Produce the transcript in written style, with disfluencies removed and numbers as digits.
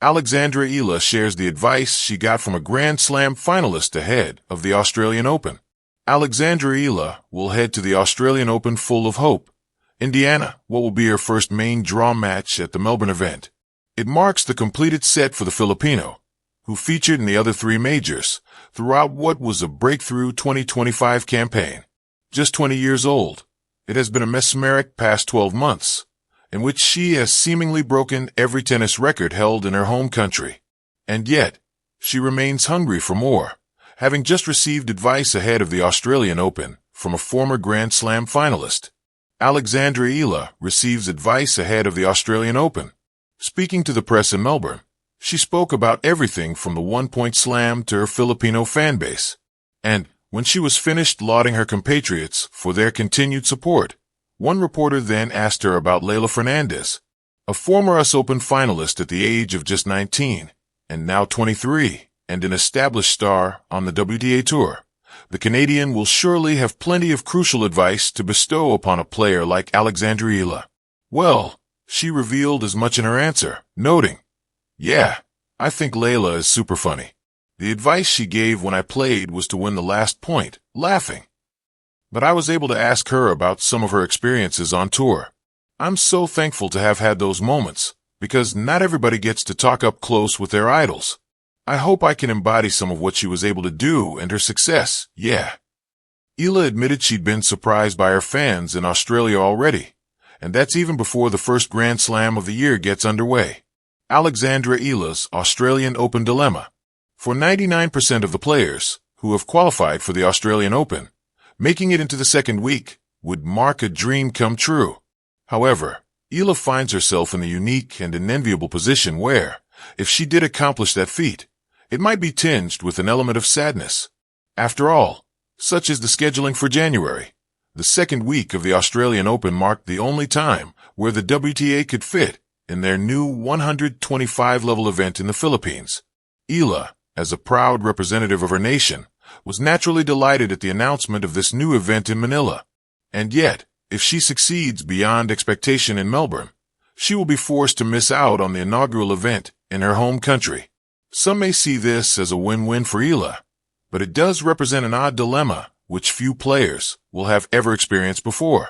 Alexandra Eala shares the advice she got from a Grand Slam finalist ahead of the Australian Open. Alexandra Eala will head to the Australian Open full of hope. Indiana, what will be her first main draw match at the Melbourne event. It marks the completed set for the Filipino, who featured in the other three majors throughout what was a breakthrough 2025 campaign. Just 20 years old, it has been a mesmeric past 12 months, in which she has seemingly broken every tennis record held in her home country. And yet, she remains hungry for more, having just received advice ahead of the Australian Open from a former Grand Slam finalist. Alexandra Eala receives advice ahead of the Australian Open. Speaking to the press in Melbourne, she spoke about everything from the one-point slam to her Filipino fan base. And when she was finished lauding her compatriots for their continued support, one reporter then asked her about Leylah Fernandez, a former US Open finalist at the age of just 19, and now 23, and an established star on the WTA Tour. The Canadian will surely have plenty of crucial advice to bestow upon a player like Alexandra Eala. Well, she revealed as much in her answer, noting, "Yeah, I think Leylah is super funny. The advice she gave when I played was to win the last point, laughing. But I was able to ask her about some of her experiences on tour. I'm so thankful to have had those moments, because not everybody gets to talk up close with their idols. I hope I can embody some of what she was able to do and her success, yeah." Eala admitted she'd been surprised by her fans in Australia already, and that's even before the first Grand Slam of the year gets underway. Alexandra Eala's Australian Open dilemma. For 99% of the players who have qualified for the Australian Open, making it into the second week would mark a dream come true. However, Eala finds herself in the unique and unenviable position where, if she did accomplish that feat, it might be tinged with an element of sadness. After all, such is the scheduling for January. The second week of the Australian Open marked the only time where the WTA could fit in their new 125-level event in the Philippines. Eala, as a proud representative of her nation, was naturally delighted at the announcement of this new event in Manila. And yet, if she succeeds beyond expectation in Melbourne, she will be forced to miss out on the inaugural event in her home country. Some may see this as a win-win for Eala, but it does represent an odd dilemma which few players will have ever experienced before.